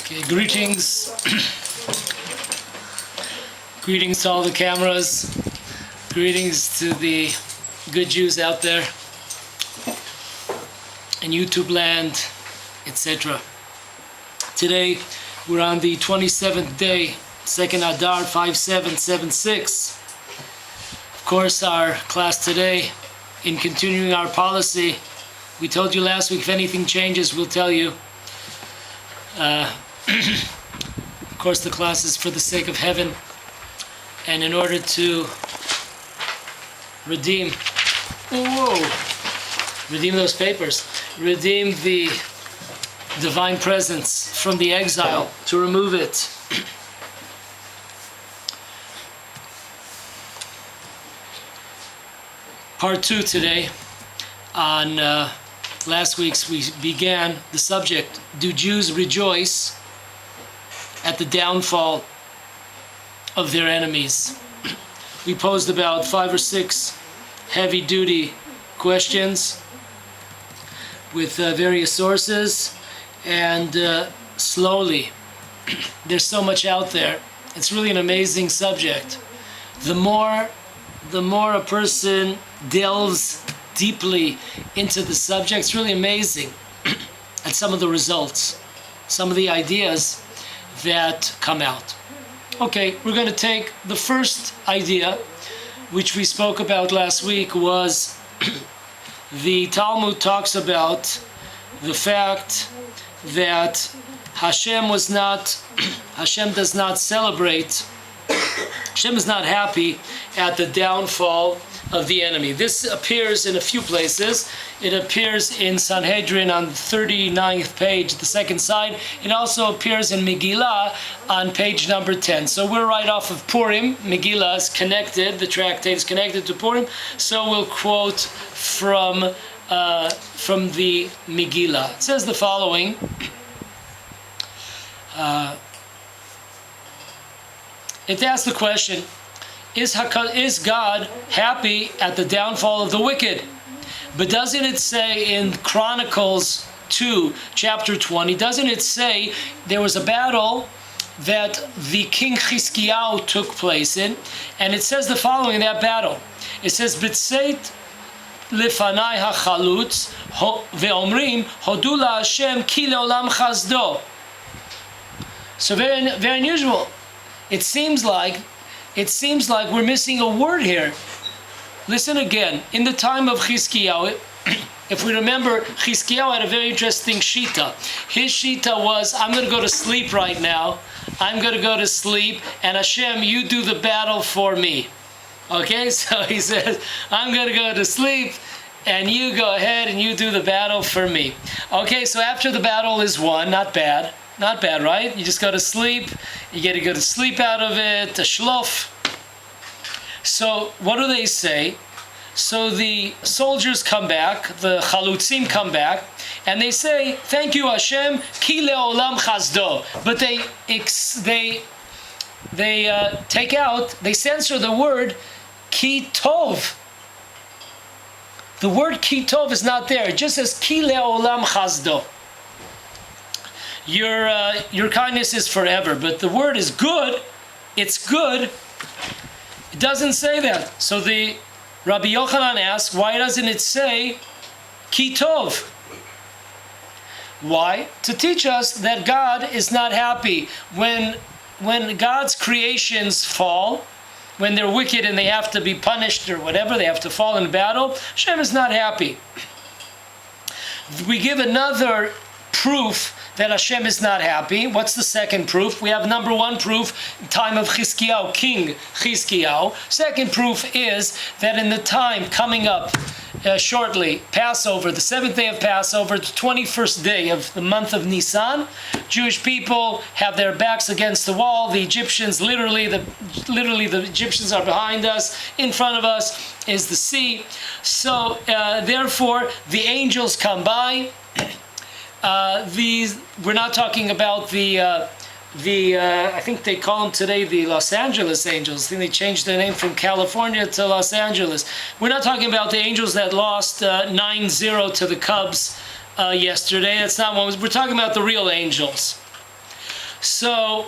Okay, greetings. Greetings to all the cameras. Greetings to the good Jews out there in YouTube land, etc. Today we're on the 27th day, 2nd Adar 5776. Of course, our class today, in continuing our policy, we told you last week if anything changes, we'll tell you. Of course, the class is for the sake of heaven, and in order to redeem those papers, redeem the divine presence from the exile, to remove it. Part 2 today. On last week's, we began the subject, do Jews rejoice at the downfall of their enemies? We posed about 5 or 6 heavy-duty questions with various sources, and slowly, there's so much out there. It's really an amazing subject. The more a person delves deeply into the subject, it's really amazing at some of the results, some of the ideas that come out. Okay, we're going to take the first idea, which we spoke about last week, was the Talmud talks about the fact that Hashem does not celebrate, Hashem is not happy at the downfall of the enemy. This appears in a few places. It appears in Sanhedrin on the 39th page, the second side. It also appears in Megillah on page number 10. So we're right off of Purim. Megillah is connected, the tractate is connected to Purim. So we'll quote from the Megillah. It says the following. It asks the question, is God happy at the downfall of the wicked? But doesn't it say in Chronicles 2, chapter 20, doesn't it say there was a battle that the king Chizkiyahu took place in? And it says the following in that battle. It says, B'tzeit lefanai hachalutz ve'omrim hodu la'Hashem ki le'olam chazdo. So very, very unusual. It seems like we're missing a word here. Listen again. In the time of Chizkiyahu, if we remember, Chizkiyahu had a very interesting shita. His shita was, I'm going to go to sleep right now. I'm going to go to sleep, and Hashem, you do the battle for me. Okay, so he says, I'm going to go to sleep, and you go ahead and you do the battle for me. Okay, so after the battle is won, not bad. Not bad, right? You just go to sleep. You get to go to sleep out of it, a shlof. So what do they say? So the soldiers come back, the chalutzim come back, and they say, thank you Hashem, ki le'olam chazdo. But they censor the word ki tov. The word ki tov is not there. It just says ki le'olam chazdo. Your kindness is forever, but the word is good. It's good. It doesn't say that. So the Rabbi Yochanan asks, why doesn't it say ki tov? Why? To teach us that God is not happy when God's creations fall, when they're wicked and they have to be punished or whatever, they have to fall in battle. Hashem is not happy. We give another proof that Hashem is not happy. What's the second proof? We have number one proof, time of Chizkiyahu, King Chizkiyahu. Second proof is that in the time coming up shortly, Passover, the 7th day of Passover, the 21st day of the month of Nisan, Jewish people have their backs against the wall. The Egyptians, literally the Egyptians are behind us. In front of us is the sea. So therefore, the angels come by. We're not talking about I think they call them today the Los Angeles Angels. I think they changed their name from California to Los Angeles. We're not talking about the Angels that lost 9-0 to the Cubs yesterday. That's not what we're talking about. The real angels. So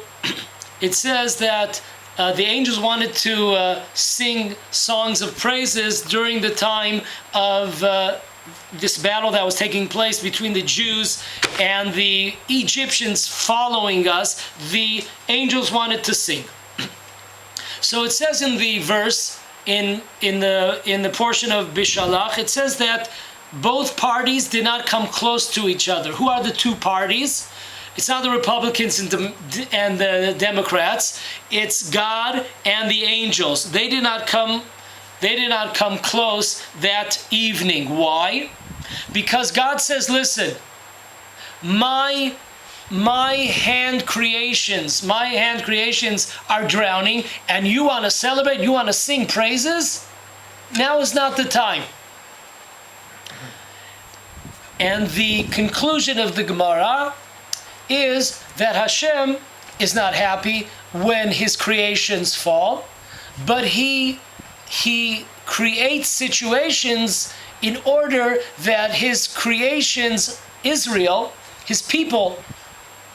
it says that the angels wanted to sing songs of praises during the time of this battle that was taking place between the Jews and the Egyptians following us. The angels wanted to sing. So it says in the verse, in the portion of Bishalach, it says that both parties did not come close to each other. Who are the two parties? It's not the Republicans and the Democrats. It's God and the angels. They did not come close that evening. Why? Because God says, listen, my hand creations are drowning, and you want to celebrate, you want to sing praises? Now is not the time. And the conclusion of the Gemora is that Hashem is not happy when his creations fall, but he creates situations in order that his creations, Israel, his people,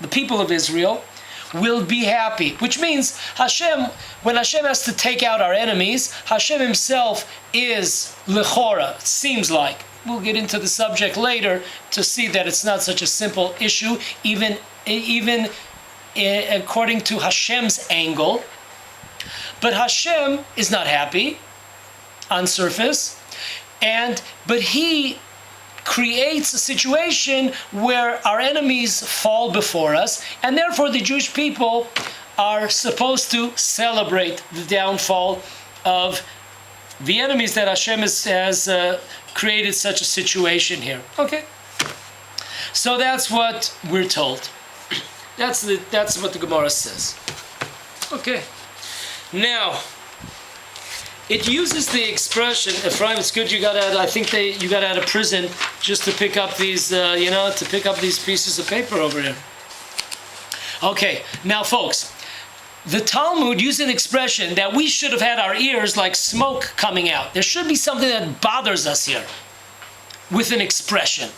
the people of Israel, will be happy. Which means Hashem, when Hashem has to take out our enemies, Hashem himself is lechora, it seems like. We'll get into the subject later to see that it's not such a simple issue, even according to Hashem's angle. But Hashem is not happy on surface, but he creates a situation where our enemies fall before us, and therefore the Jewish people are supposed to celebrate the downfall of the enemies that Hashem has created such a situation here. Okay, so that's what we're told. That's what the Gemara says. Okay, now it uses the expression. Ephraim, it's good you got out. I think you got out of prison just to pick up these, to pick up these pieces of paper over here. Okay, now folks, the Talmud used an expression that we should have had our ears like smoke coming out. There should be something that bothers us here with an expression.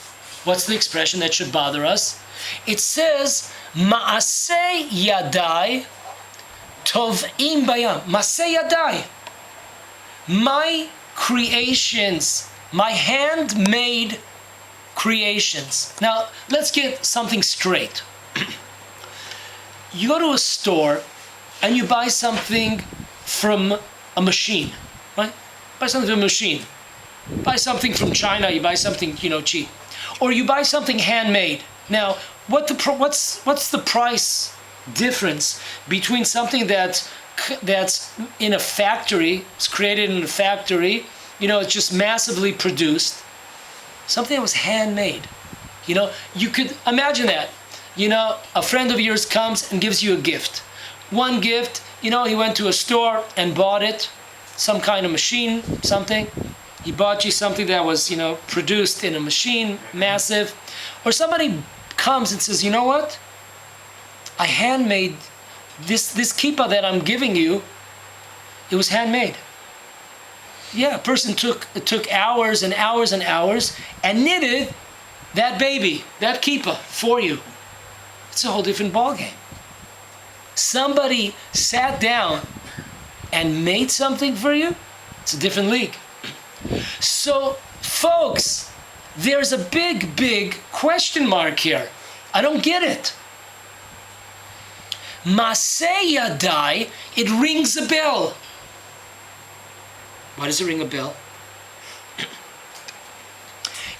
What's the expression that should bother us? It says, Ma'aseh yadai tov'im bayam. Ma'aseh yadai. My creations, my handmade creations. Now, let's get something straight. You go to a store and you buy something from a machine, right? Buy something from a machine. Buy something from China, you buy something, cheap. Or you buy something handmade. Now, what's the price difference between something that's in a factory, it's created in a factory, it's just massively produced, something that was handmade? You could imagine that. A friend of yours comes and gives you a gift. One gift, he went to a store and bought it, some kind of machine, something. He bought you something that was, produced in a machine, massive. Or somebody comes and says, you know what? I handmade this kippah that I'm giving you. It was handmade. Yeah, a person took hours and hours and hours and knitted that baby, that kippah for you. It's a whole different ballgame. Somebody sat down and made something for you. It's a different league. So, folks, there's a big question mark here. I don't get it. Maseh Yadai, it rings a bell. Why does it ring a bell?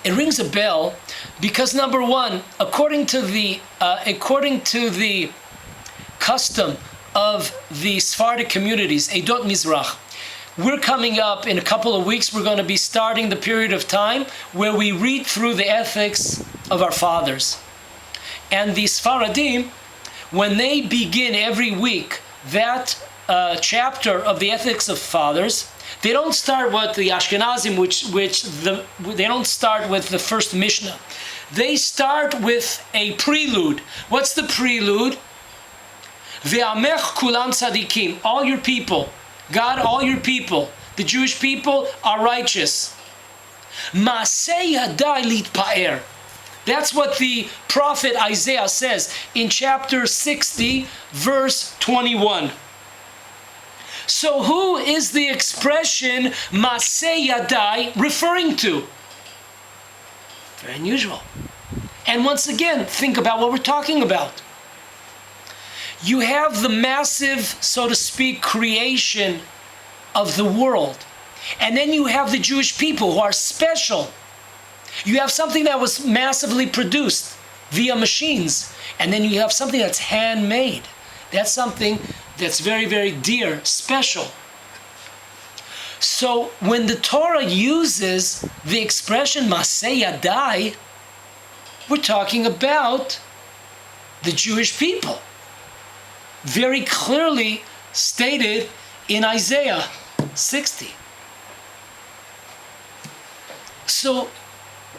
It rings a bell because, number one, according to the custom of the Sephardic communities, Eidot Mizrach, we're coming up in a couple of weeks, we're going to be starting the period of time where we read through the ethics of our fathers. And the Sfaradim, when they begin every week that chapter of the ethics of fathers, they don't start with the Ashkenazim, they don't start with the first Mishnah. They start with a prelude. What's the prelude? Ve'amech kulam tzadikim. All your people, God, all your people, the Jewish people are righteous. Ma'aseh yadai litpa'er. That's what the prophet Isaiah says in chapter 60, verse 21. So who is the expression Maseh Yadai referring to? Very unusual. And once again, think about what we're talking about. You have the massive, so to speak, creation of the world. And then you have the Jewish people who are special. You have something that was massively produced via machines. And then you have something that's handmade. That's something that's very, very dear, special. So when the Torah uses the expression Maseh Yadai, we're talking about the Jewish people. Very clearly stated in Isaiah 60. So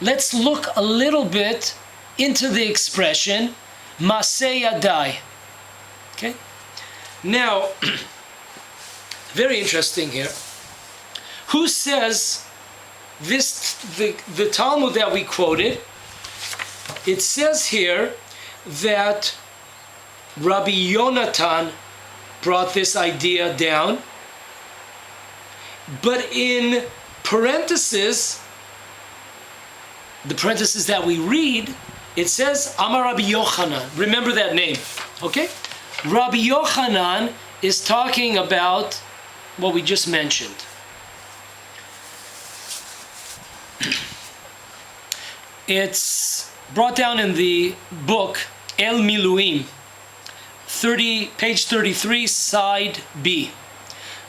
let's look a little bit into the expression Maseh Yadai. Okay? Now, very interesting here. Who says this, the Talmud that we quoted, it says here that Rabbi Yonatan brought this idea down, but in parentheses, the parentheses that we read, it says Amar Rabbi Yochanan. Remember that name, okay? Rabbi Yochanan is talking about what we just mentioned. It's brought down in the book El Miluim, page 33, side B.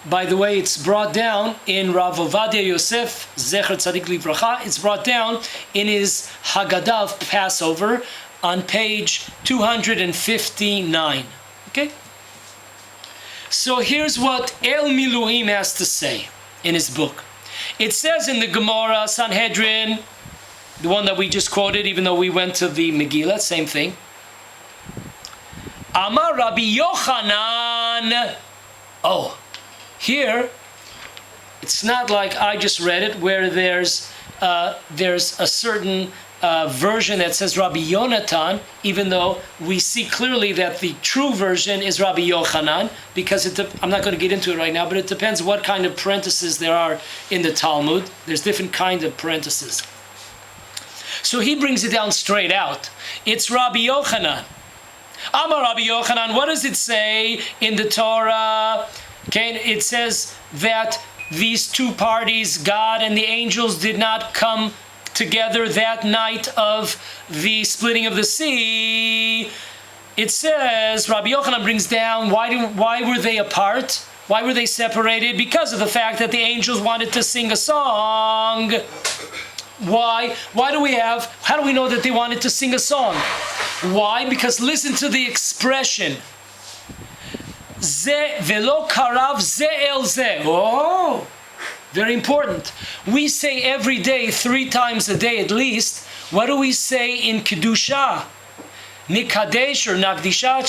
By the way, it's brought down in Rav Ovadia Yosef, Zecher Tzadik Livracha. It's brought down in his Haggadah of Passover on page 259. Okay? So here's what El Miluim has to say in his book. It says in the Gemora, Sanhedrin, the one that we just quoted, even though we went to the Megillah, same thing. Amar Rabbi Yochanan. Oh, here, it's not like I just read it, where there's a certain version that says Rabbi Yonatan, even though we see clearly that the true version is Rabbi Yochanan, because I'm not going to get into it right now, but it depends what kind of parentheses there are in the Talmud. There's different kinds of parentheses. So he brings it down straight out. It's Rabbi Yochanan. Amar Rabbi Yochanan, what does it say in the Torah? Okay, it says that these two parties, God and the angels, did not come together that night of the splitting of the sea. It says, Rabbi Yochanan brings down, why were they apart? Why were they separated? Because of the fact that the angels wanted to sing a song. Why? How do we know that they wanted to sing a song? Why? Because listen to the expression. Ze velo karav ze el ze. Oh, very important. We say every day, 3 times a day at least, what do we say in Kedusha? Nikadesh or nakdishcha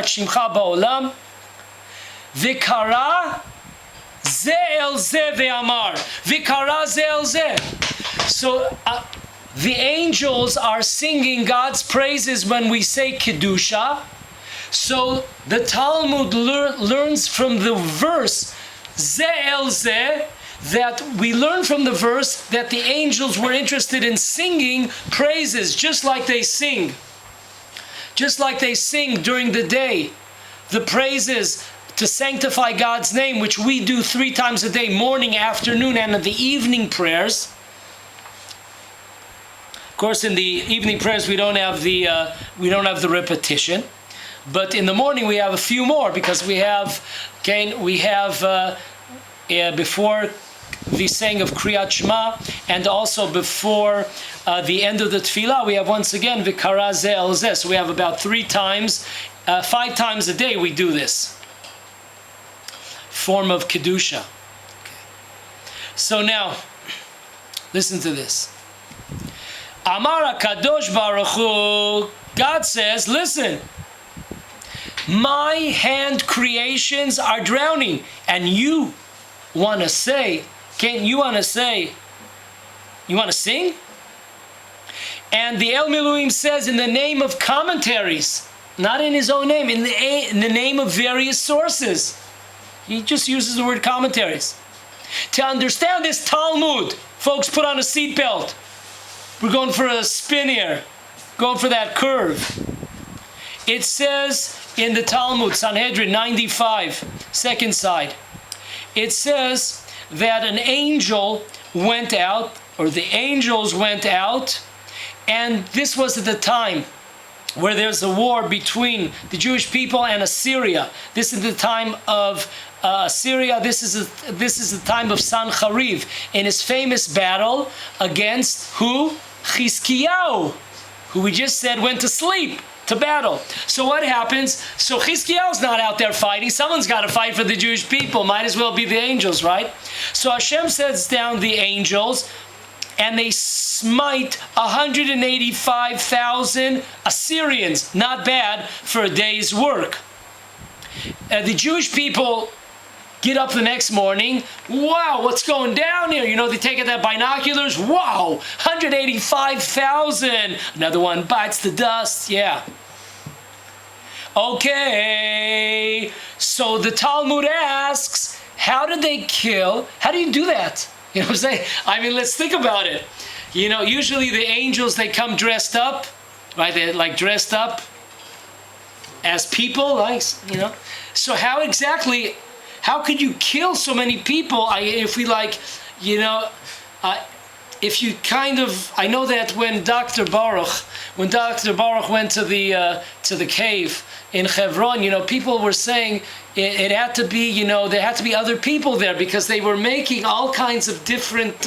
shimcha ba'olam. V'kara ze el ze ve'amar. V'kara ze el ze. So the angels are singing God's praises when we say Kedusha. So the Talmud learns from the verse Ze el Ze, that we learn from the verse that the angels were interested in singing praises, just like they sing during the day, the praises to sanctify God's name, which we do 3 times a day, morning, afternoon, and in the evening prayers. Of course, in the evening prayers we don't have the repetition, but in the morning we have a few more, because we have before the saying of Kriyat Shema, and also before the end of the Tefillah, we have once again V'kara ze el ze. So we have about 5 times a day we do this form of Kedusha. Okay. So now, listen to this. Amar HaKadosh Baruch Hu, God says, listen, my hand creations are drowning, and you want to say, you want to sing? And the El Miluim says in the name of commentaries, not in his own name, in the name of various sources. He just uses the word commentaries. To understand this Talmud, folks, put on a seatbelt. We're going for a spin here, going for that curve. It says in the Talmud, Sanhedrin 95, second side, it says that an angel went out, or the angels went out, and this was at the time where there's a war between the Jewish people and Assyria. This is the time of Assyria. This is the time of Sancheriv in his famous battle against who? Chizkiyahu, who we just said went to sleep to battle. So what happens? So Chizkiyahu's not out there fighting. Someone's got to fight for the Jewish people. Might as well be the angels, right? So Hashem sends down the angels, and they smite 185,000 Assyrians. Not bad for a day's work. The Jewish people get up the next morning. Wow, what's going down here? You know, they take out their binoculars. Wow, 185,000. Another one bites the dust. Yeah. Okay. So the Talmud asks, how did they kill? How do you do that? You know what I'm saying? I mean, let's think about it. You know, usually the angels, they come dressed up, right? They're like dressed up as people, like, you know. So how exactly, how could you kill so many people? If we like, you know, if you kind of, I know that when Dr. Baruch went to the cave in Hebron, you know, people were saying it had to be, you know, there had to be other people there because they were making all kinds of different,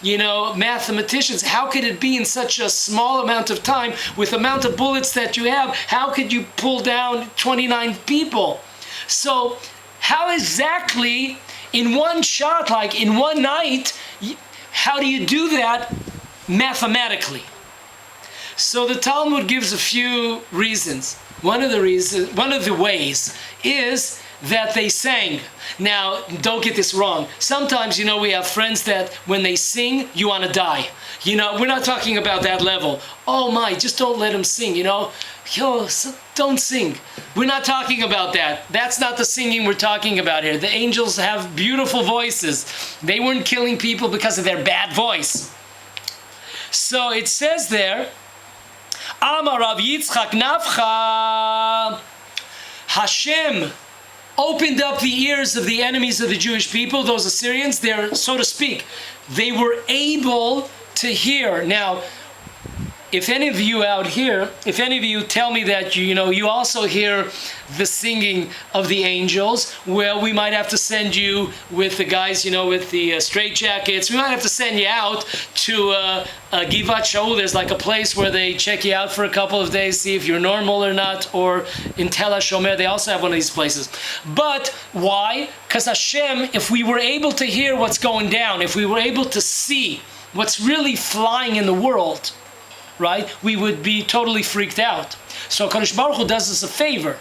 you know, mathematicians. How could it be in such a small amount of time with the amount of bullets that you have? How could you pull down 29 people? So how exactly in one shot, like in one night, how do you do that mathematically? So the Talmud gives a few reasons. One of the ways is that they sang. Now, don't get this wrong. Sometimes, you know, we have friends that when they sing, you want to die. You know, we're not talking about that level. Oh my, just don't let them sing, you know. Yo, don't sing. We're not talking about that. That's not the singing we're talking about here. The angels have beautiful voices. They weren't killing people because of their bad voice. So it says there, Amar Rav Yitzchak Nafcha, Hashem opened up the ears of the enemies of the Jewish people, those Assyrians. They're, so to speak, they were able to hear. Now, if any of you out here, if any of you tell me that you know you also hear the singing of the angels, well, we might have to send you with the guys, you know, with the straitjackets. We might have to send you out to Givat Shaul. There's like a place where they check you out for a couple of days, see if you're normal or not. Or in Tel HaShomer, they also have one of these places. But why? Because Hashem, if we were able to hear what's going down, if we were able to see what's really flying in the world, right, we would be totally freaked out. So Kadosh Baruch Hu does us a favor.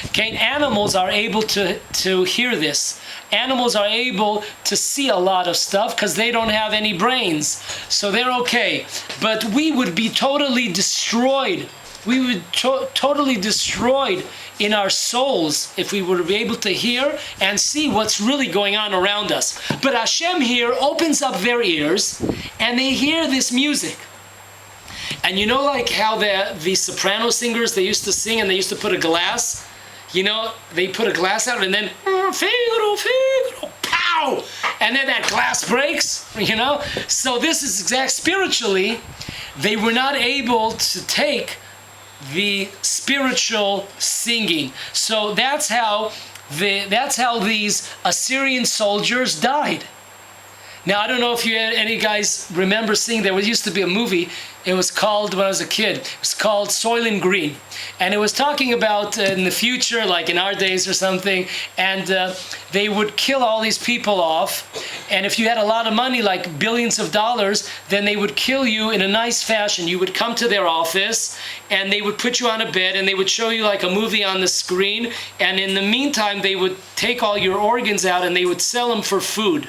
Okay, animals are able to hear this. Animals are able to see a lot of stuff because they don't have any brains. So they're okay. But we would be totally destroyed. We would totally destroyed in our souls if we were to be able to hear and see what's really going on around us. But Hashem here opens up their ears and they hear this music. And you know, like how the soprano singers, they used to sing and they used to put a glass, you know, they put a glass out and then Figaro, Figaro, pow! And then that glass breaks, you know? So this is exact, spiritually, they were not able to take the spiritual singing. So that's how these Assyrian soldiers died. Now, I don't know if any guys remember seeing, there used to be a movie, it was called, when I was a kid, it was called Soylent Green. And it was talking about in the future, like in our days or something, and they would kill all these people off. And if you had a lot of money, like billions of dollars, then they would kill you in a nice fashion. You would come to their office, and they would put you on a bed, and they would show you like a movie on the screen. And in the meantime, they would take all your organs out, and they would sell them for food.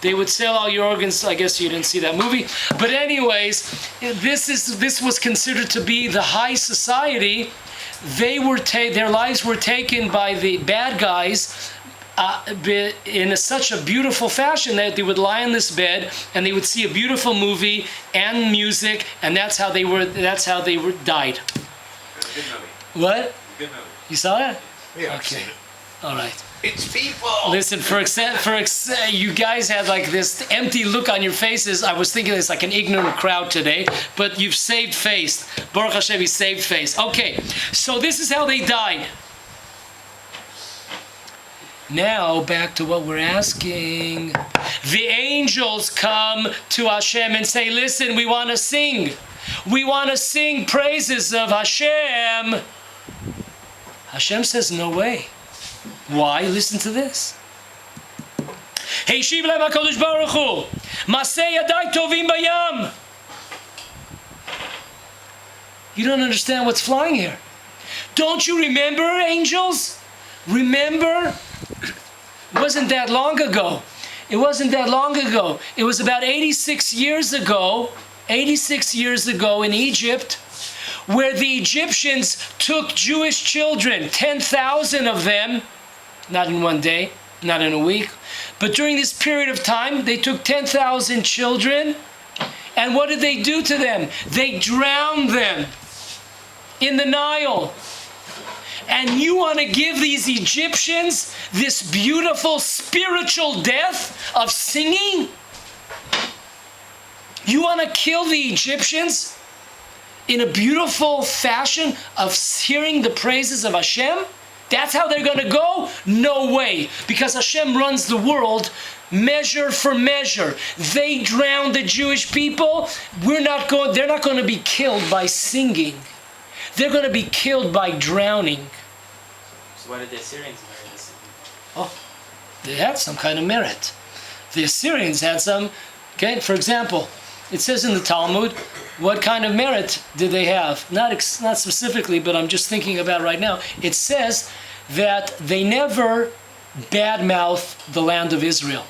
They would sell all your organs. I guess you didn't see that movie. But anyways, this was considered to be the high society. Their lives were taken by the bad guys in such a beautiful fashion that they would lie on this bed and they would see a beautiful movie and music, and that's how they died. What? You saw that? Yeah. Okay. All right. It's people. Listen, you guys had like this empty look on your faces. I was thinking it's like an ignorant crowd today, but you've saved face. Baruch Hashem, you saved face. Okay, so this is how they died. Now, back to what we're asking. The angels come to Hashem and say, listen, we want to sing. We want to sing praises of Hashem. Hashem says, no way. Why? Listen to this. Heishiv lehem HaKadosh Baruch Hu, Masei yadai tovim bayam. You don't understand what's flying here. Don't you remember, angels? Remember? It wasn't that long ago. It wasn't that long ago. It was about 86 years ago in Egypt, where the Egyptians took Jewish children, 10,000 of them, not in one day, not in a week, but during this period of time, they took 10,000 children, and what did they do to them? They drowned them in the Nile. And you want to give these Egyptians this beautiful spiritual death of singing? You want to kill the Egyptians in a beautiful fashion of hearing the praises of Hashem? That's how they're going to go? No way. Because Hashem runs the world measure for measure. They drowned the Jewish people. They're not going to be killed by singing. They're going to be killed by drowning. So why did the Assyrians marry this? Oh, they had some kind of merit. The Assyrians had some. Okay, for example, it says in the Talmud, what kind of merit did they have? Not specifically, but I'm just thinking about right now. It says that they never badmouthed the land of Israel.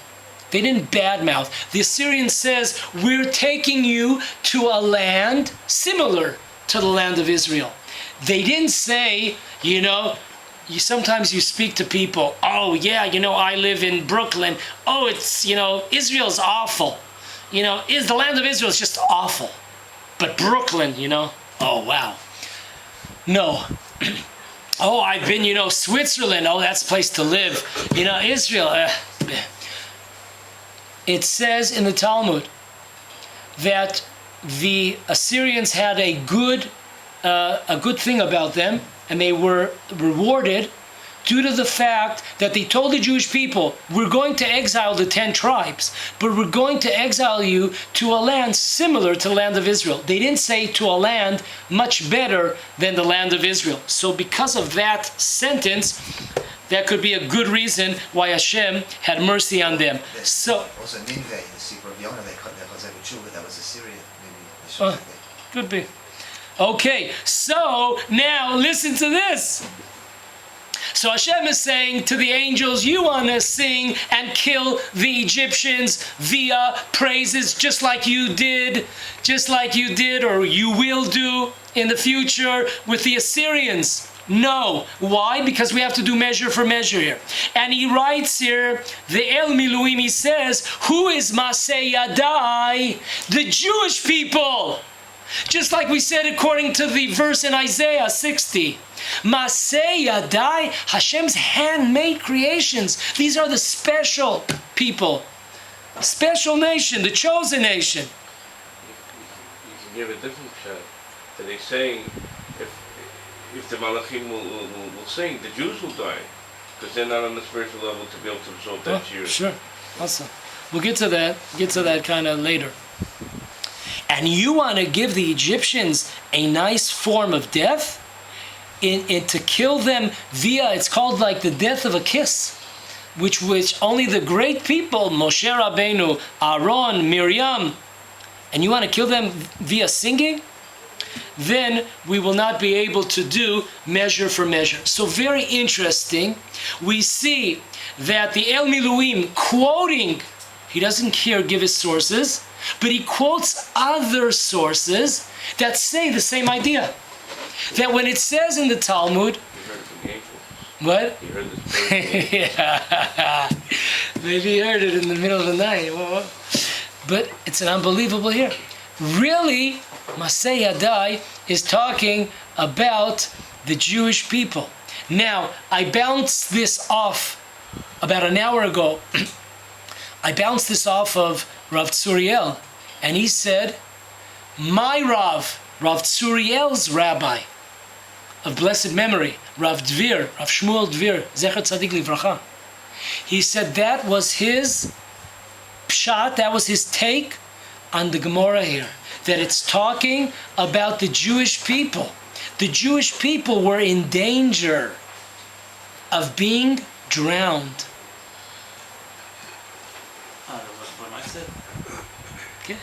They didn't badmouth. The Assyrian says, we're taking you to a land similar to the land of Israel. They didn't say, sometimes you speak to people, oh yeah, I live in Brooklyn. Oh, it's, Israel's awful. The land of Israel is just awful. But Brooklyn, oh wow. No. Oh, I've been, Switzerland. Oh, that's a place to live. Israel. It says in the Talmud that the Assyrians had a good thing about them, and they were rewarded due to the fact that they told the Jewish people, we're going to exile the 10 tribes, but we're going to exile you to a land similar to the land of Israel. They didn't say to a land much better than the land of Israel. So because of that sentence, that could be a good reason why Hashem had mercy on them. So also Nineveh in the Secret of Yonah, that was Assyria. Maybe could be. Okay, so now listen to this. So Hashem is saying to the angels, you want to sing and kill the Egyptians via praises just like you did, or you will do in the future with the Assyrians. No. Why? Because we have to do measure for measure here. And he writes here, the El Miluim, he says, who is Masei Yadai? The Jewish people. Just like we said according to the verse in Isaiah 60. Masei Yadai, Hashem's handmade creations. These are the special people. Special nation, the chosen nation. You can give a different shot. That he's saying, if the Malachim will sing, the Jews will die. Because they're not on the spiritual level to be able to absorb that Jew. Sure, awesome. We'll get to that kind of later. And you want to give the Egyptians a nice form of death? To kill them via, it's called like the death of a kiss, which only the great people, Moshe Rabbeinu, Aaron, Miriam, and you want to kill them via singing? Then we will not be able to do measure for measure. So very interesting. We see that the El Miluim quoting He doesn't here give his sources, but he quotes other sources that say the same idea. That when it says in the Talmud, You heard it from the angels. what? You heard this from the angels. Yeah. Maybe he heard it in the middle of the night. Whoa. But it's an unbelievable here. Really, Masei Yadai is talking about the Jewish people. Now, I bounced this off about an hour ago. I bounced this off of Rav Tzuriel, and he said, my Rav Tzuriel's rabbi of blessed memory, Rav Shmuel Dvir, Zecher Tzadik Livracha. He said that was his pshat, that was his take on the Gemora here, that it's talking about the Jewish people. The Jewish people were in danger of being drowned. What I said? Okay.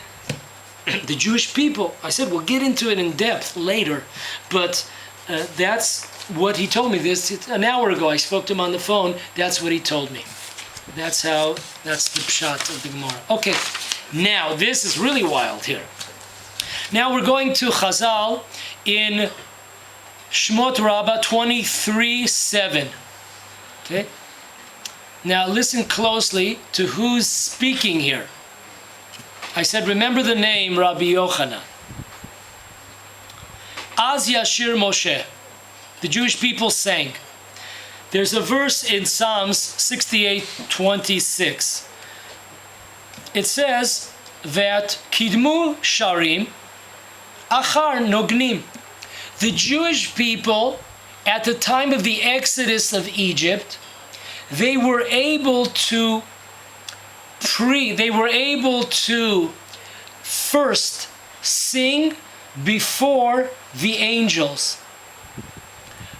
The Jewish people, I said we'll get into it in depth later, but that's what he told me. This an hour ago, I spoke to him on the phone. That's what he told me. That's the pshat of the Gemara. Okay, now this is really wild here. Now we're going to Chazal in Shmot Rabbah 23:7. Okay. Now listen closely to who's speaking here. I said, remember the name Rabbi Yochanan. Az Yashir Moshe. The Jewish people sang. There's a verse in Psalms 68:26. It says that Kidmu Sharim Achar Nognim. The Jewish people, at the time of the Exodus of Egypt, they were able to first sing before the angels.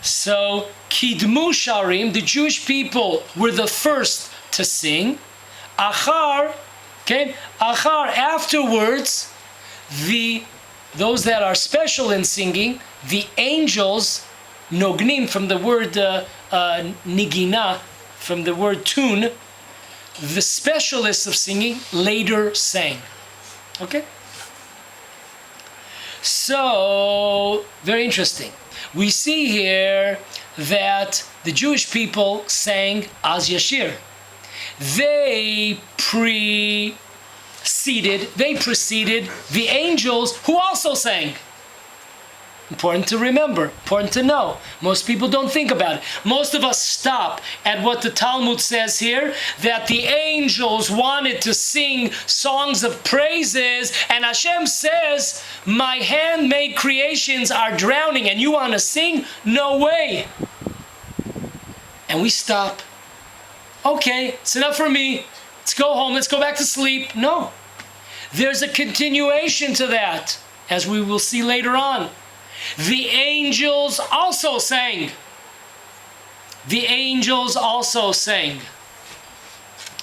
So, Kidmu Sharim, the Jewish people were the first to sing. Achar, afterwards, those that are special in singing, the angels, Nognim, from the word Nigina, from the word tune, the specialists of singing later sang. Okay? So, very interesting. We see here that the Jewish people sang Az Yashir. They preceded the angels who also sang. Important to remember, important to know. Most people don't think about it. Most of us stop at what the Talmud says here, that the angels wanted to sing songs of praises, and Hashem says, my handmade creations are drowning, and you want to sing? No way. And we stop. Okay, it's enough for me. Let's go home, let's go back to sleep. No. There's a continuation to that, as we will see later on. The angels also sang. The angels also sang.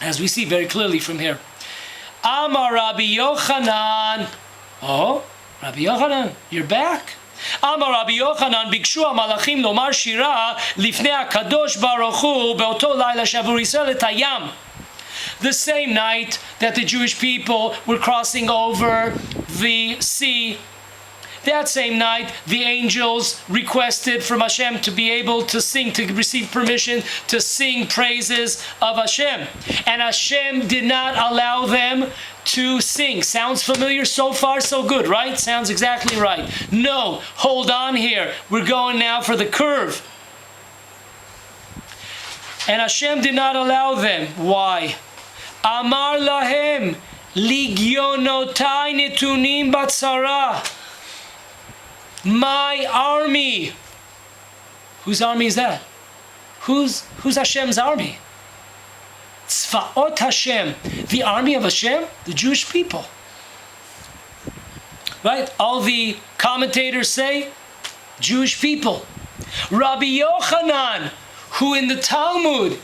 As we see very clearly from here. Amar Rabbi Yochanan. Oh, Rabbi Yochanan, you're back. Amar Rabbi Yochanan, Bikshu HaMalachim Lomar Shira Lifnei HaKadosh Baruch Hu Beoto Laila Shavur Yisrael Et Hayam. The same night that the Jewish people were crossing over the sea, that same night, the angels requested from Hashem to be able to sing, to receive permission to sing praises of Hashem. And Hashem did not allow them to sing. Sounds familiar? So far, so good, right? Sounds exactly right. No, hold on here. We're going now for the curve. And Hashem did not allow them. Why? Amar lahem ligyonotai netunim batzara. My army. Whose army is that? Who's Hashem's army? Tzvaot Hashem. The army of Hashem? The Jewish people. Right? All the commentators say Jewish people. Rabbi Yochanan, who in the Talmud,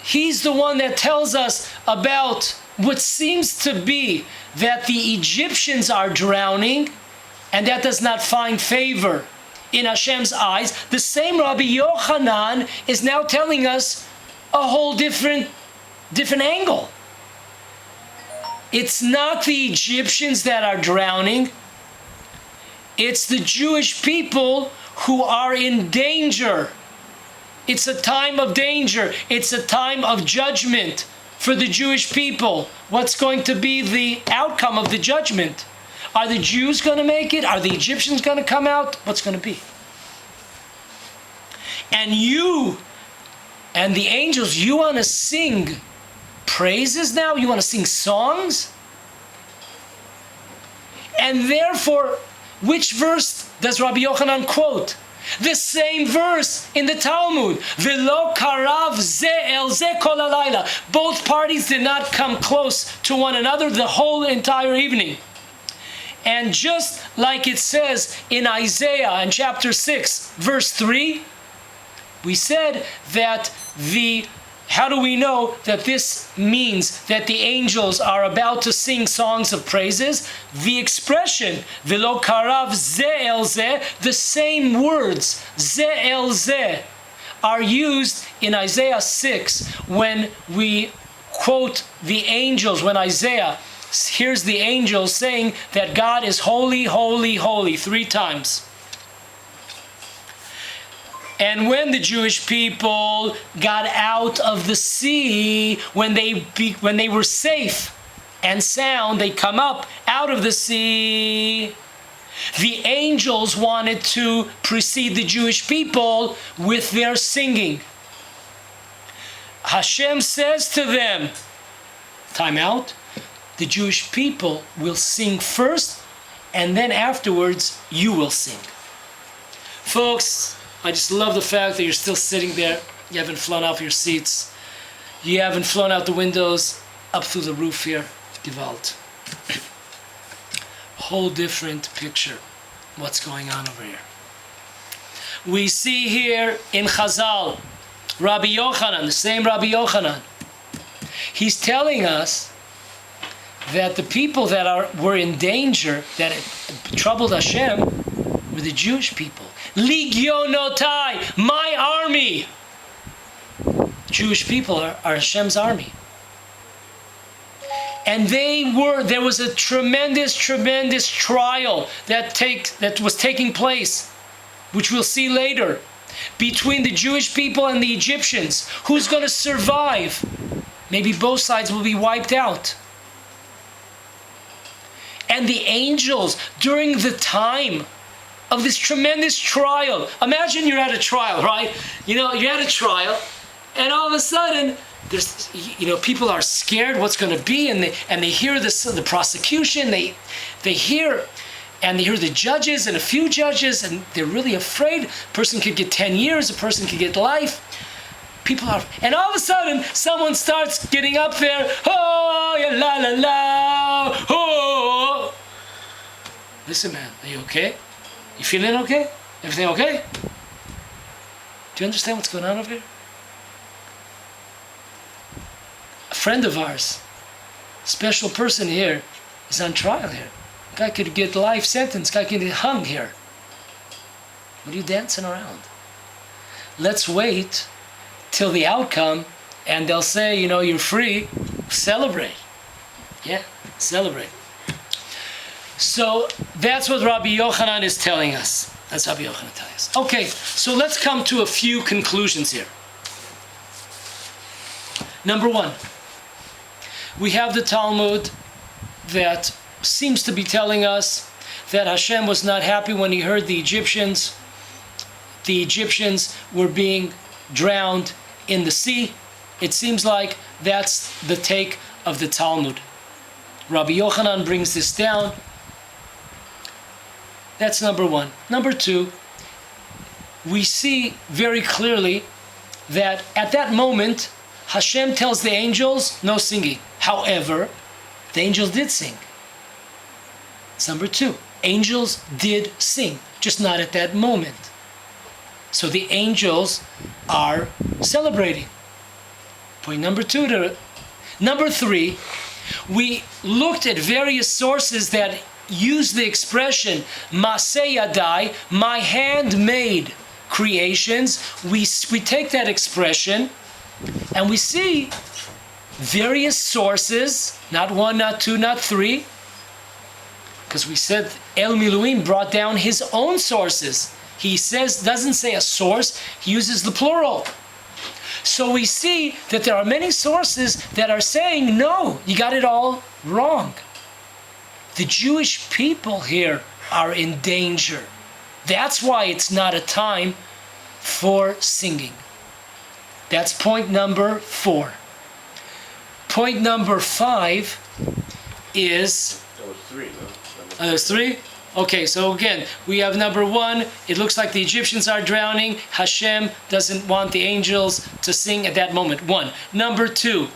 he's the one that tells us about what seems to be that the Egyptians are drowning, and that does not find favor in Hashem's eyes. The same Rabbi Yochanan is now telling us a whole different different angle. It's not the Egyptians that are drowning. It's the Jewish people who are in danger. It's a time of danger. It's a time of judgment for the Jewish people. What's going to be the outcome of the judgment? Are the Jews going to make it? Are the Egyptians going to come out? What's going to be? And you and the angels, you want to sing praises now? You want to sing songs? And therefore, which verse does Rabbi Yochanan quote? The same verse in the Talmud. V'lo karav ze el ze kol halayla. Both parties did not come close to one another the whole entire evening. And just like it says in Isaiah in chapter 6, verse 3, we said that how do we know that this means that the angels are about to sing songs of praises? The expression, v'lo karav ze el ze, the same words, ze el ze, are used in Isaiah 6 when we quote the angels, when Isaiah hears the angels saying that God is holy, holy, holy 3 times. And when the Jewish people got out of the sea, when they were safe and sound, they come up out of the sea, the angels wanted to precede the Jewish people with their singing. Hashem says to them, time out, the Jewish people will sing first, and then afterwards you will sing. Folks, I just love the fact that you're still sitting there. You haven't flown off your seats. You haven't flown out the windows, up through the roof here. Gewalt. Whole different picture. What's going on over here? We see here in Chazal, Rabbi Yochanan, the same Rabbi Yochanan. He's telling us that the people that were in danger, that it troubled Hashem, were the Jewish people. Ligionotai, my army. Jewish people are Hashem's army. And there was a tremendous trial that was taking place, which we'll see later, between the Jewish people and the Egyptians. Who's going to survive? Maybe both sides will be wiped out. And the angels, during the time of this tremendous trial. Imagine you're at a trial, right? You're at a trial, and all of a sudden, there's, people are scared what's going to be, and they hear the prosecution. They hear the judges and a few judges, and they're really afraid. A person could get 10 years. A person could get life. And all of a sudden, someone starts getting up there. Oh, ya la la la. Oh. Listen, man, are you okay? You feeling okay? Everything okay? Do you understand what's going on over here? A friend of ours, special person here, is on trial here. Guy could get life sentence. Guy could get hung here. What are you dancing around? Let's wait till the outcome, and they'll say, you're free. Celebrate. Yeah, celebrate. So that's what Rabbi Yochanan is telling us. That's Rabbi Yochanan telling us. Okay, so let's come to a few conclusions here. Number 1, we have the Talmud that seems to be telling us that Hashem was not happy when he heard the Egyptians were being drowned in the sea. It seems like that's the take of the Talmud. Rabbi Yochanan brings this down. That's number 1. Number 2, we see very clearly that at that moment, Hashem tells the angels, no singing. However, the angels did sing. It's number 2. Angels did sing, just not at that moment. So the angels are celebrating. Point number 2. Number 3, we looked at various sources that use the expression Maseh Yadai, my handmade creations. We take that expression and we see various sources, not one, not two, not three, because we said El Miluim brought down his own sources. He doesn't say a source, he uses the plural. So we see that there are many sources that are saying, no, you got it all wrong. The Jewish people here are in danger. That's why it's not a time for singing. That's point number 4. Point number 5 is... That was 3, no? There's 3? Okay, so again, we have number 1. It looks like the Egyptians are drowning. Hashem doesn't want the angels to sing at that moment. 1. Number 2,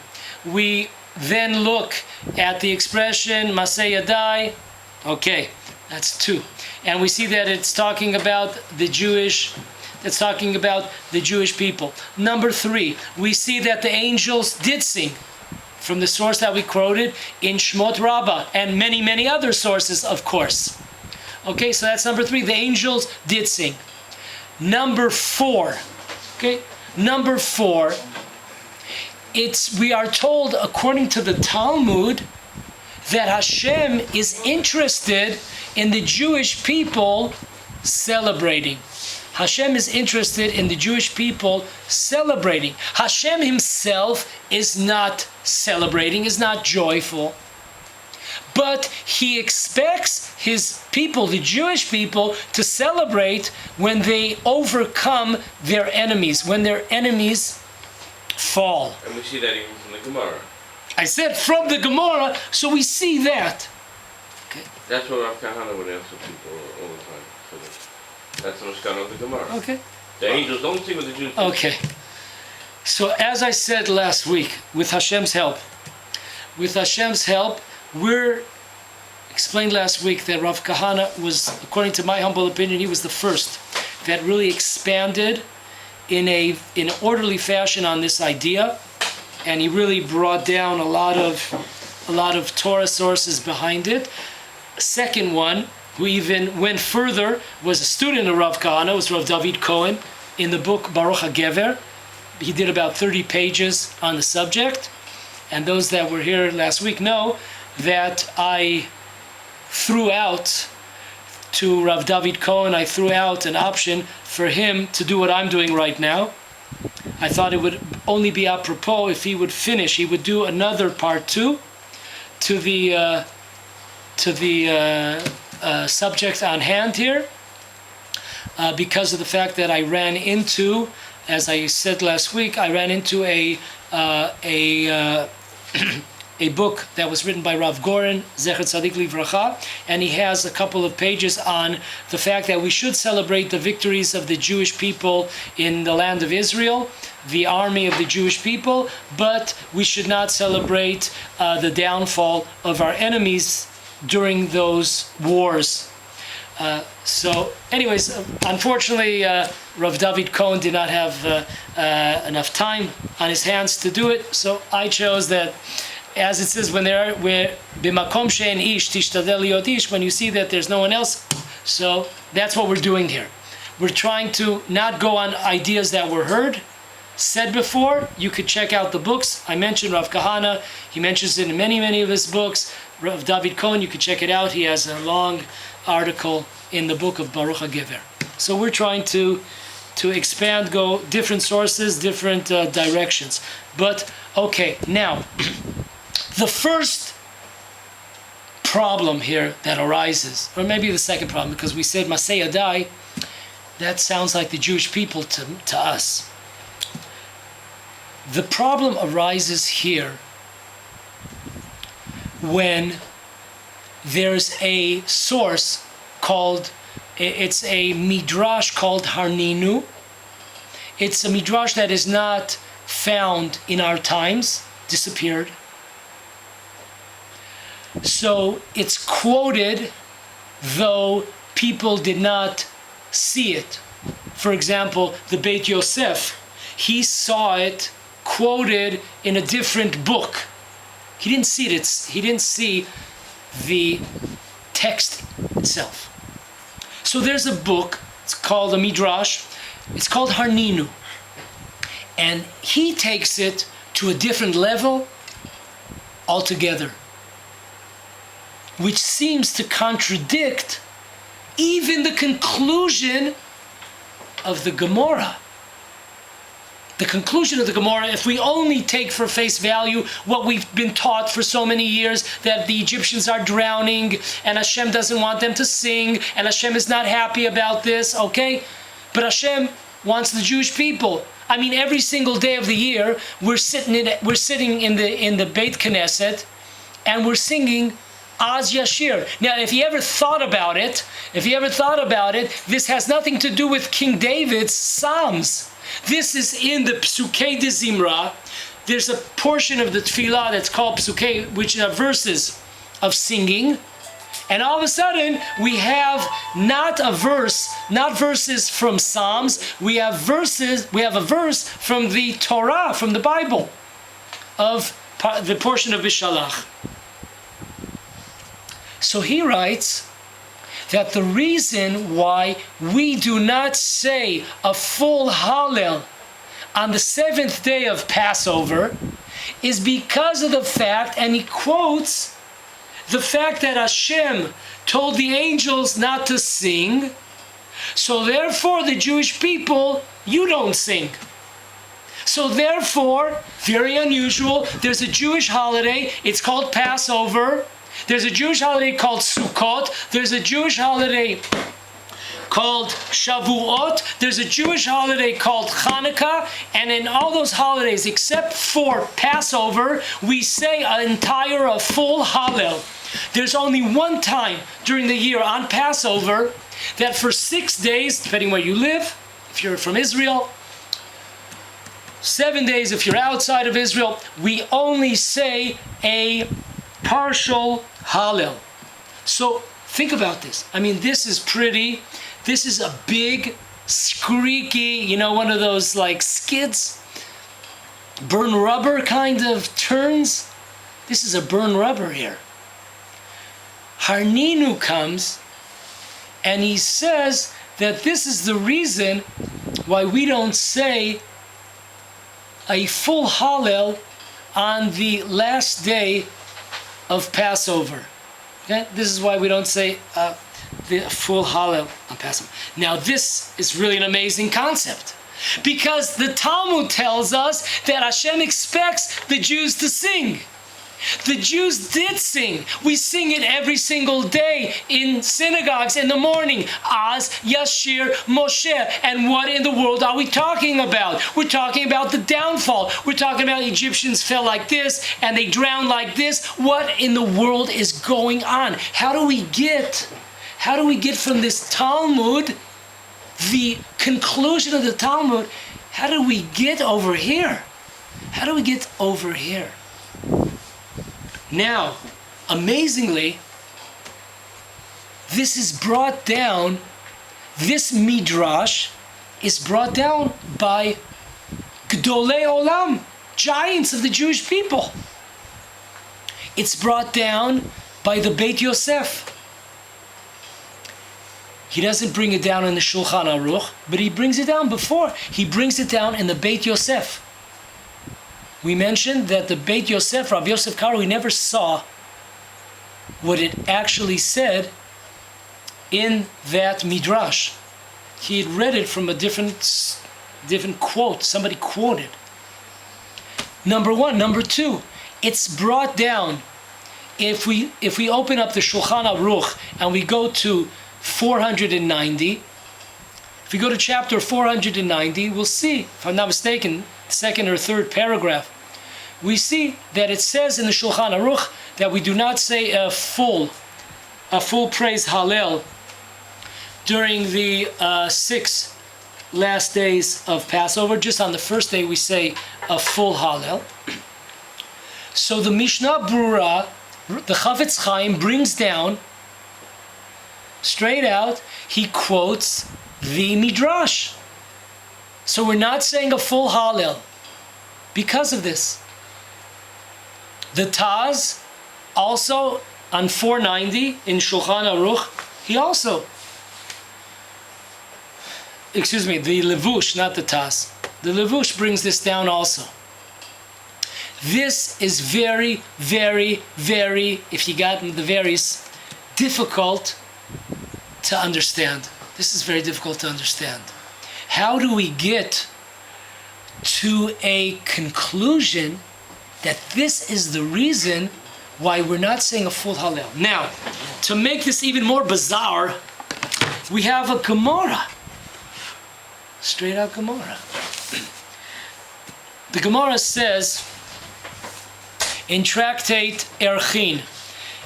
we then look at the expression Maseh Yadai. Okay, that's 2. And we see that it's talking about the Jewish people. Number 3, we see that the angels did sing from the source that we quoted in Shmot Rabbah and many, many other sources, of course. Okay, so that's number 3. The angels did sing. Number 4. Okay, number 4. We are told, according to the Talmud, that Hashem is interested in the Jewish people celebrating. Hashem is interested in the Jewish people celebrating. Hashem himself is not celebrating, is not joyful. But he expects his people, the Jewish people, to celebrate when they overcome their enemies, when their enemies fall. And we see that even from the Gemora. I said from the Gemora, so we see that. Okay. That's what Rav Kahana would answer people all the time. So that's the Mashkan of the Gemara. Okay. The angels don't sing with the Jews. Okay. So as I said last week, with Hashem's help, we're explained last week that Rav Kahana was, according to my humble opinion, he was the first that really expanded in an orderly fashion on this idea, and he really brought down a lot of Torah sources behind it. Second one, who even went further, was a student of Rav Kahana, was Rav David Cohen, in the book Baruch HaGever. He did about 30 pages on the subject, and those that were here last week know that I threw out to Rav David Cohen, I threw out an option for him to do what I'm doing right now. I thought it would only be apropos if he would finish. He would do another part 2 to the subject on hand here, because of the fact that I ran into, as I said last week, I ran into a book that was written by Rav Goren, Zecher Tzadik Livracha, and he has a couple of pages on the fact that we should celebrate the victories of the Jewish people in the land of Israel, the army of the Jewish people, but we should not celebrate the downfall of our enemies during those wars. So anyways, unfortunately, Rav David Cohen did not have enough time on his hands to do it, so I chose that. As it says, when b'makom she'en ish tishtadel liot ish, when you see that there's no one else, so that's what we're doing here. We're trying to not go on ideas that were heard, said before. You could check out the books. I mentioned Rav Kahana. He mentions it in many, many of his books. Rav David Cohen, you could check it out. He has a long article in the book of Baruch HaGever. So we're trying to expand, go different sources, different directions. But, okay, now... The first problem here that arises, or maybe the second problem, because we said Maseh Yadai, that sounds like the Jewish people to us. The problem arises here when there's a source called, it's a Midrash called Harninu. It's a Midrash that is not found in our times, disappeared. So it's quoted, though people did not see it. For example, the Beit Yosef, he saw it quoted in a different book. He didn't see it. He didn't see the text itself. So there's a book. It's called a Midrash. It's called Harninu. And he takes it to a different level, altogether, which seems to contradict even the conclusion of the Gemora. The conclusion of the Gemora, if we only take for face value what we've been taught for so many years, that the Egyptians are drowning and Hashem doesn't want them to sing and Hashem is not happy about this, okay? But Hashem wants the Jewish people. I mean, every single day of the year, we're sitting in the Beit Knesset and we're singing Az Yashir. Now, if you ever thought about it, this has nothing to do with King David's Psalms. This is in the Psukei de Zimra. There's a portion of the Tefillah that's called Psukei, which are verses of singing. And all of a sudden, we have not verses from Psalms. We have a verse from the Torah, from the Bible, of the portion of Bishalach. So he writes that the reason why we do not say a full Hallel on the 7th day of Passover is because of the fact, and he quotes the fact that Hashem told the angels not to sing, so therefore the Jewish people, you don't sing. So therefore, very unusual, there's a Jewish holiday, it's called Passover. There's a Jewish holiday called Sukkot. There's a Jewish holiday called Shavuot. There's a Jewish holiday called Hanukkah. And in all those holidays, except for Passover, we say a full Hallel. There's only one time during the year on Passover that for 6 days, depending where you live, if you're from Israel, 7 days if you're outside of Israel, we only say a partial Hallel. So think about this. I mean, this is pretty. This is a big, squeaky, one of those like skids, burn rubber kind of turns. This is a burn rubber here. Harninu comes and he says that this is the reason why we don't say a full Hallel on the last day of Passover. Okay? This is why we don't say the full Hallel on Passover. Now this is really an amazing concept, because the Talmud tells us that Hashem expects the Jews to sing. The Jews did sing. We sing it every single day in synagogues in the morning. Az Yashir Moshe. And what in the world are we talking about? We're talking about the downfall. We're talking about Egyptians fell like this and they drowned like this. What in the world is going on? How do we get from this Talmud, the conclusion of the Talmud, how do we get over here? How do we get over here? Now, amazingly, this is brought down, this Midrash is brought down by Gdolei Olam, giants of the Jewish people. It's brought down by the Beit Yosef. He doesn't bring it down in the Shulchan Aruch, but he brings it down before. He brings it down in the Beit Yosef. We mentioned that the Beit Yosef, Rav Yosef Karo, he never saw what it actually said in that Midrash. He had read it from a different quote. Somebody quoted. Number one. Number two, it's brought down. If we open up the Shulchan Aruch and we go to 490, if we go to chapter 490, we'll see, if I'm not mistaken, second or third paragraph, we see that it says in the Shulchan Aruch that we do not say a full praise Hallel during the 6 last days of Passover. Just on the first day we say a full Hallel. So the Mishnah Brura, the Chavetz Chaim, brings down straight out, he quotes the Midrash. So we're not saying a full Hallel because of this. The Taz, also on 490 in Shulchan Aruch, he also, the Levush, not the Taz. The Levush brings this down also. This is very, very, very, if you got the varies, difficult to understand. This is very difficult to understand. How do we get to a conclusion that this is the reason why we're not saying a full Hallel? Now, to make this even more bizarre, we have a Gemora. Straight out Gemora. The Gemora says in Tractate Erchin,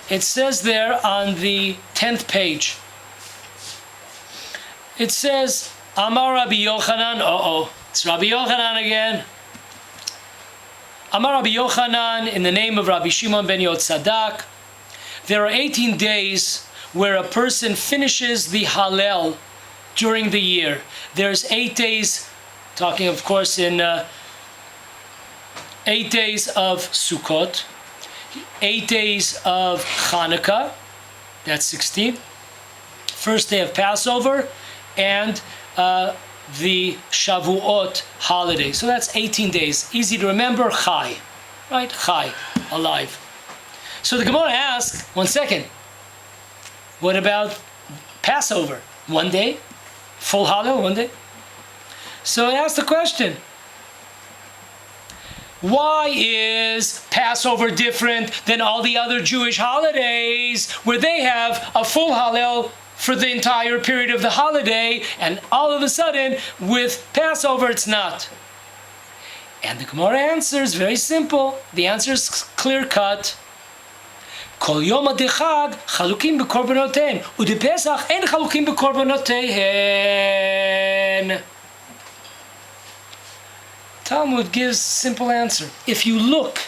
it says there on the 10th page, it says, Amar Rabbi Yochanan, it's Rabbi Yochanan again. Amar Rabbi Yochanan, in the name of Rabbi Shimon ben Yotzadak, there are 18 days where a person finishes the Hallel during the year. There's 8 days, talking of course in 8 days of Sukkot, 8 days of Hanukkah, that's 16, first day of Passover, and the Shavuot holiday. So that's 18 days. Easy to remember, Chai, right? Chai, alive. So the Gemara asks, 1 second, what about Passover? 1 day? Full Hallel, 1 day? So it asks the question, why is Passover different than all the other Jewish holidays where they have a full Hallel for the entire period of the holiday, and all of a sudden with Passover it's not? And the Gemara answers very simple. The answer is clear cut. Kol yom ha'chag chalukim b'korbanoteihem, u'depesach en chalukim b'korbanoteihen. Talmud gives simple answer. If you look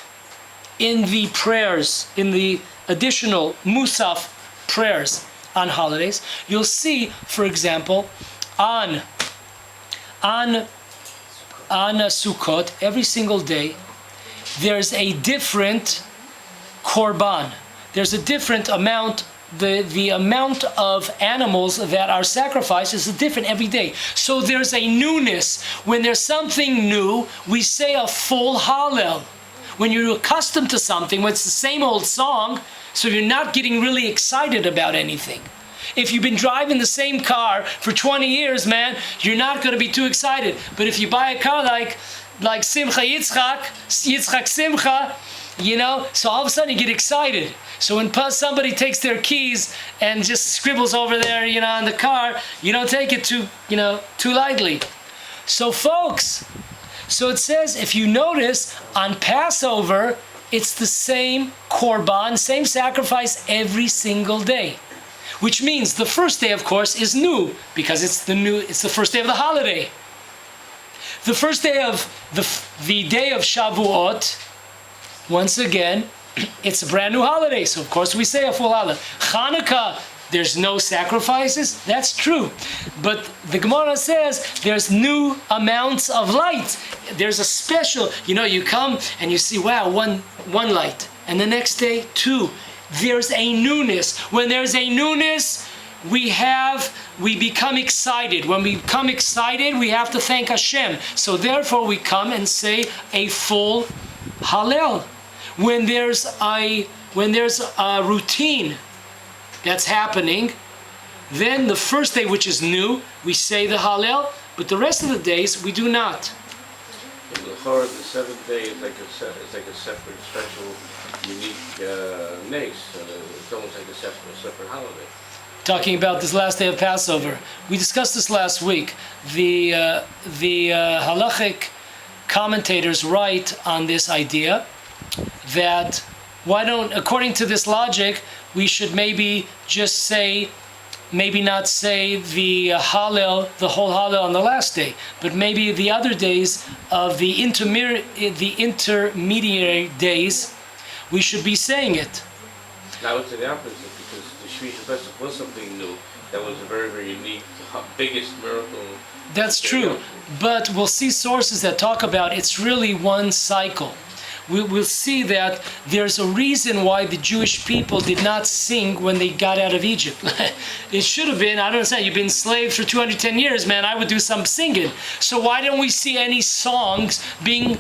in the prayers, in the additional Musaf prayers on holidays, you'll see, for example, on Sukkot, every single day, there's a different korban. There's a different amount. The amount of animals that are sacrificed is different every day. So there's a newness. When there's something new, we say a full Hallel. When you're accustomed to something, when it's the same old song, so you're not getting really excited about anything. If you've been driving the same car for 20 years, man, you're not going to be too excited. But if you buy a car like Simcha Yitzchak Simcha, you know, so all of a sudden you get excited. So when somebody takes their keys and just scribbles over there, you know, in the car, you don't take it too lightly. So folks, so it says, if you notice, on Passover, it's the same korban, same sacrifice every single day. Which means the first day, of course, is new, because it's the first day of the holiday. The first day of the day of Shavuot, once again, it's a brand new holiday, so of course we say a full holiday. Hanukkah, there's no sacrifices, that's true. But the Gemara says there's new amounts of light. There's a special, you come and you see, wow, one light. And the next day, 2. There's a newness. When there's a newness, we become excited. When we become excited, we have to thank Hashem. So therefore we come and say a full Hallel. When there's a routine that's happening, then the first day, which is new, we say the Hallel, but the rest of the days we do not. In the Torah, the 7th day is like a separate, special, unique nace. It's almost like a separate holiday. Talking about this last day of Passover, we discussed this last week. The halachic commentators write on this idea that according to this logic, we should maybe not say the Hallel, the whole Hallel on the last day, but maybe the other days of the intermediary days, we should be saying it. Now it's the opposite, because the Shmita Pesach was something new. That was a very, very unique, biggest miracle. That's true, but we'll see sources that talk about it's really one cycle. We'll see that there's a reason why the Jewish people did not sing when they got out of Egypt. It should have been, I don't know, you've been slaves for 210 years, man, I would do some singing. So why don't we see any songs being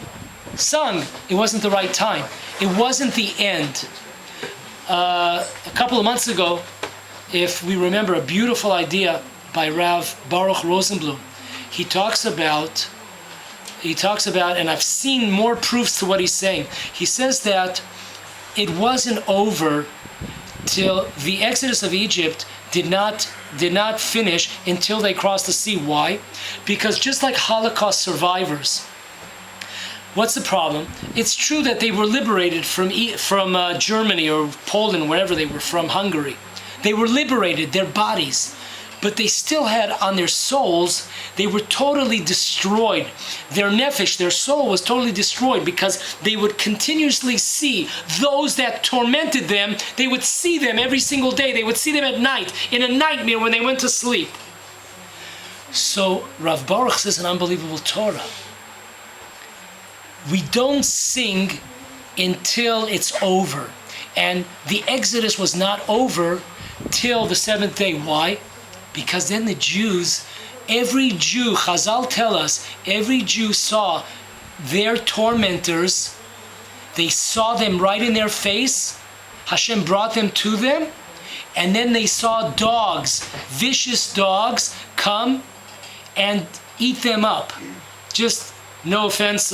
sung. It wasn't the right time. It wasn't the end. A couple of months ago, if we remember, a beautiful idea by Rav Baruch Rosenblum. He talks about, and I've seen more proofs to what he's saying. He says that it wasn't over till the Exodus of Egypt did not finish until they crossed the sea. Why? Because just like Holocaust survivors, what's the problem? It's true that they were liberated from Germany or Poland, wherever they were from, Hungary. They were liberated, their bodies, but they still had on their souls, they were totally destroyed. Their nephesh, their soul was totally destroyed because they would continuously see those that tormented them. They would see them every single day. They would see them at night, in a nightmare when they went to sleep. So Rav Baruch says an unbelievable Torah. We don't sing until it's over. And the Exodus was not over till the seventh day. Why? Because then the Jews, every Jew, Chazal tell us, every Jew saw their tormentors. They saw them right in their face. Hashem brought them to them. And then they saw dogs, vicious dogs, come and eat them up. Just no offense,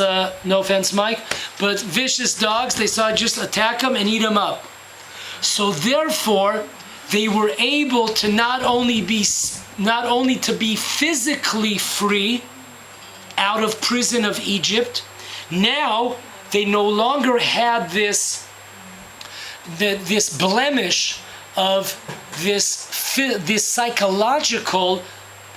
Mike, but vicious dogs, they saw just attack them and eat them up. So therefore, they were able to not only to be physically free out of prison of Egypt, now they no longer had this blemish of this psychological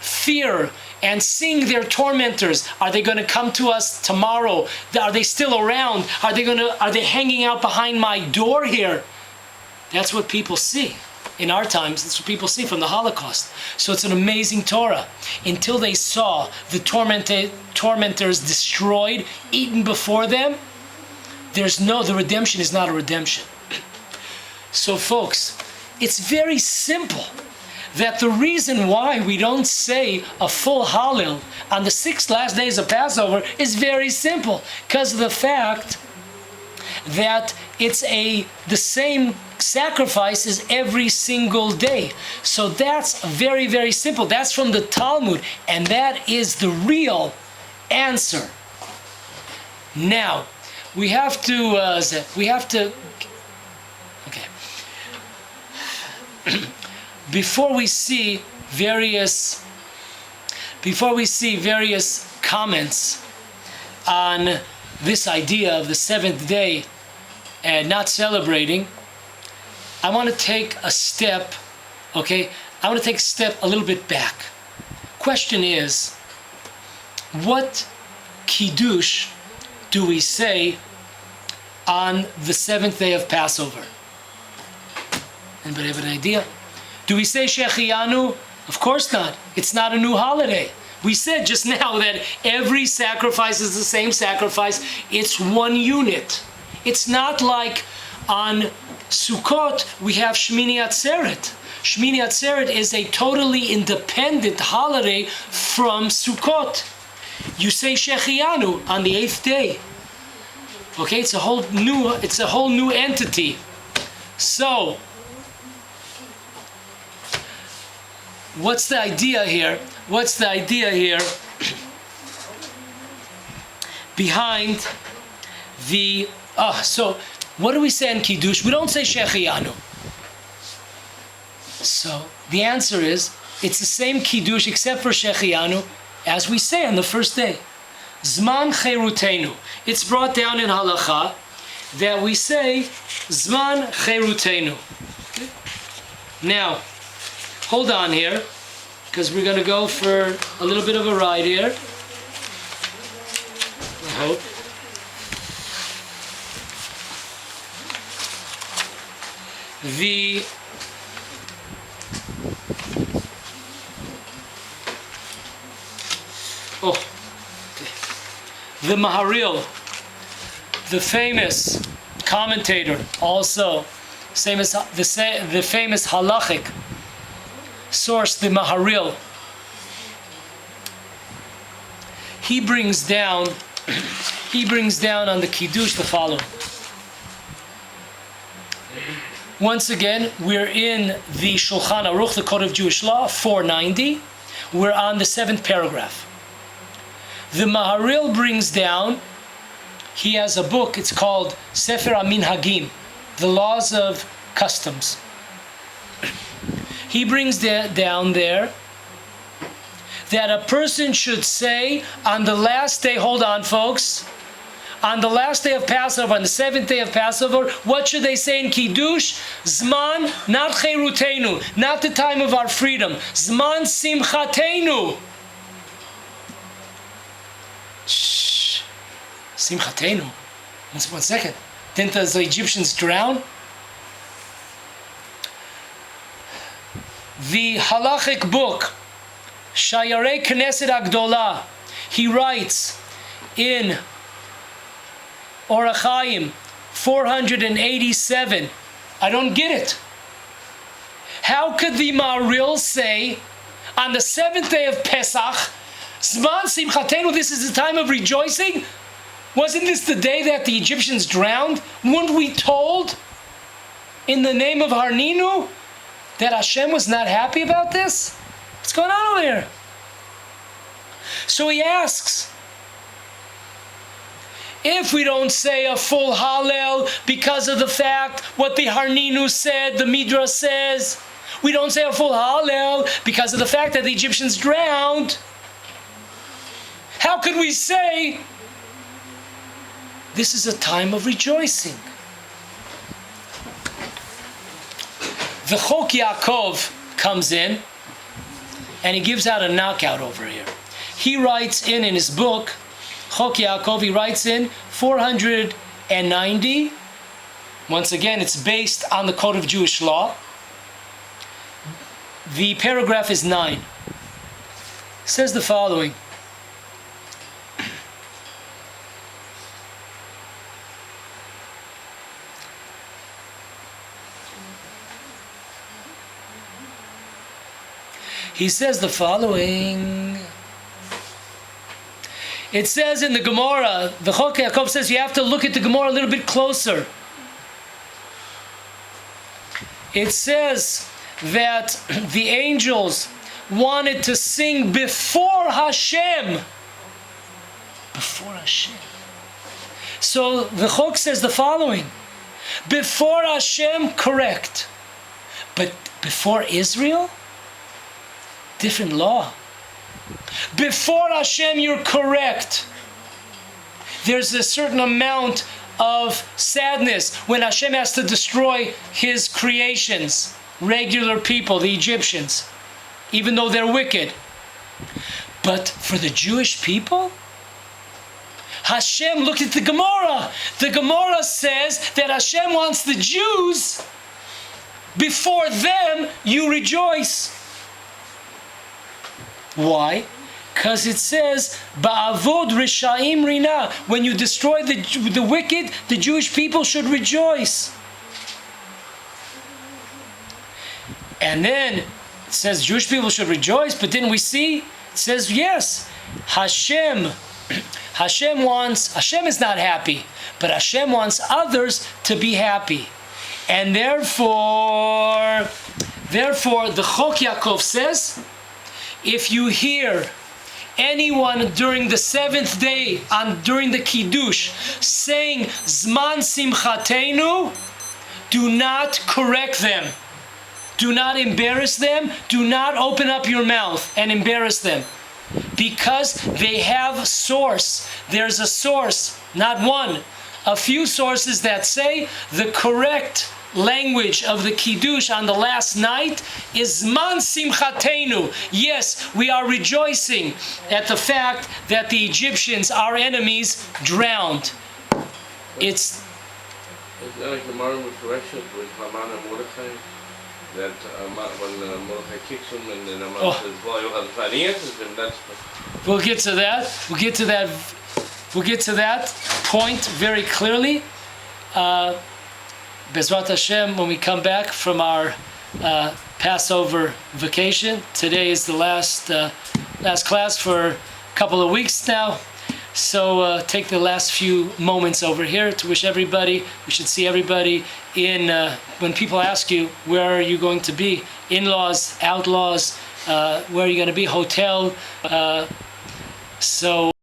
fear and seeing their tormentors. Are they going to come to us tomorrow? Are they still around? Are they hanging out behind my door here? That's what people see. In our times, that's what people see from the Holocaust. So it's an amazing Torah. Until they saw the tormentors destroyed, eaten before them, the redemption is not a redemption. So folks, it's very simple that the reason why we don't say a full Hallel on the 6 last days of Passover is very simple. Because of the fact that it's the same sacrifice as every single day. So that's very, very simple. That's from the Talmud, and that is the real answer. Now, we have to, okay. Before we see various comments on this idea of the seventh day and not celebrating, I want to take a step, okay? I want to take a step a little bit back. Question is, what Kiddush do we say on the seventh day of Passover? Anybody have an idea? Do we say Shechianu? Of course not. It's not a new holiday. We said just now that every sacrifice is the same sacrifice. It's one unit. It's not like on Sukkot we have Shmini Atzeret. Shmini Atzeret is a totally independent holiday from Sukkot. You say Shechianu on the 8th day. Okay, it's a whole new entity. So, what's the idea here? What's the idea here behind the... so what do we say in Kiddush? We don't say Shechianu. So the answer is, it's the same Kiddush except for Shechianu as we say on the first day. Zman Cherutenu. It's brought down in Halacha that we say Zman Cherutenu. Okay. Now, hold on here, because we're going to go for a little bit of a ride here. I hope. The Maharil, the famous commentator, also the famous halachic source, the Maharil, he brings down he brings down on the Kiddush the following. Once again, we're in the Shulchan Aruch, the Code of Jewish Law, 490. We're on the 7th paragraph. The Maharil brings down, he has a book, it's called Sefer HaMinhagim, the Laws of Customs. He brings down there that a person should say on the last day, hold on folks, on the last day of Passover, on the 7th day of Passover, what should they say in Kiddush? Zman, not Cherutenu, not the time of our freedom. Zman Simchatenu. Shh. Simchatenu. One second. Didn't the Egyptians drown? The halachic book, Shayarei Knesset Agdolah, he writes in Orach Chaim 487. I don't get it. How could the Maharil say on the 7th day of Pesach, Zman Simchatenu, this is the time of rejoicing? Wasn't this the day that the Egyptians drowned? Weren't we told in the name of Harninu that Hashem was not happy about this? What's going on over here? So he asks, if we don't say a full Hallel because of the fact what the Harninu said, the Midrash says, we don't say a full Hallel because of the fact that the Egyptians drowned, how could we say this is a time of rejoicing? The Chok Yaakov comes in and he gives out a knockout over here. He writes in his book, Chok Yaakov, he writes in 490. Once again, it's based on the Code of Jewish Law. The paragraph is 9. It says the following. He says the following. It says in the Gemora, the Chok Yaakov says you have to look at the Gemora a little bit closer. It says that the angels wanted to sing before Hashem. Before Hashem. So the Chok says the following. Before Hashem, correct. But before Israel? Different law. Before Hashem, you're correct. There's a certain amount of sadness when Hashem has to destroy His creations, regular people, the Egyptians, even though they're wicked. But for the Jewish people, Hashem, look at the Gemora. The Gemora says that Hashem wants the Jews, before them, you rejoice. Why? Because it says, Ba'avod Rishaim Rina. When you destroy the wicked, the Jewish people should rejoice. And then it says Jewish people should rejoice, but then we see, it says, yes, Hashem is not happy, but Hashem wants others to be happy. And therefore, the Chok Yaakov says, if you hear anyone during the 7th day, during the Kiddush, saying Zman Simchatenu, do not correct them. Do not embarrass them. Do not open up your mouth and embarrass them. Because they have source. There's a source, not one, a few sources that say the correct language of the Kiddush on the last night is Zman Simchatenu. Yes, we are rejoicing at the fact that the Egyptians, our enemies, drowned. It's like the Gemara with Haman and Mordechai, that when Mordechai kicks him and then Haman says, well, you'll have finances, and that's... We'll get to that. We'll get to that point very clearly. Bezrat Hashem, when we come back from our Passover vacation. Today is the last class for a couple of weeks now. So take the last few moments over here to wish everybody, we should see everybody in, when people ask you, where are you going to be? In-laws, outlaws, where are you going to be? Hotel. So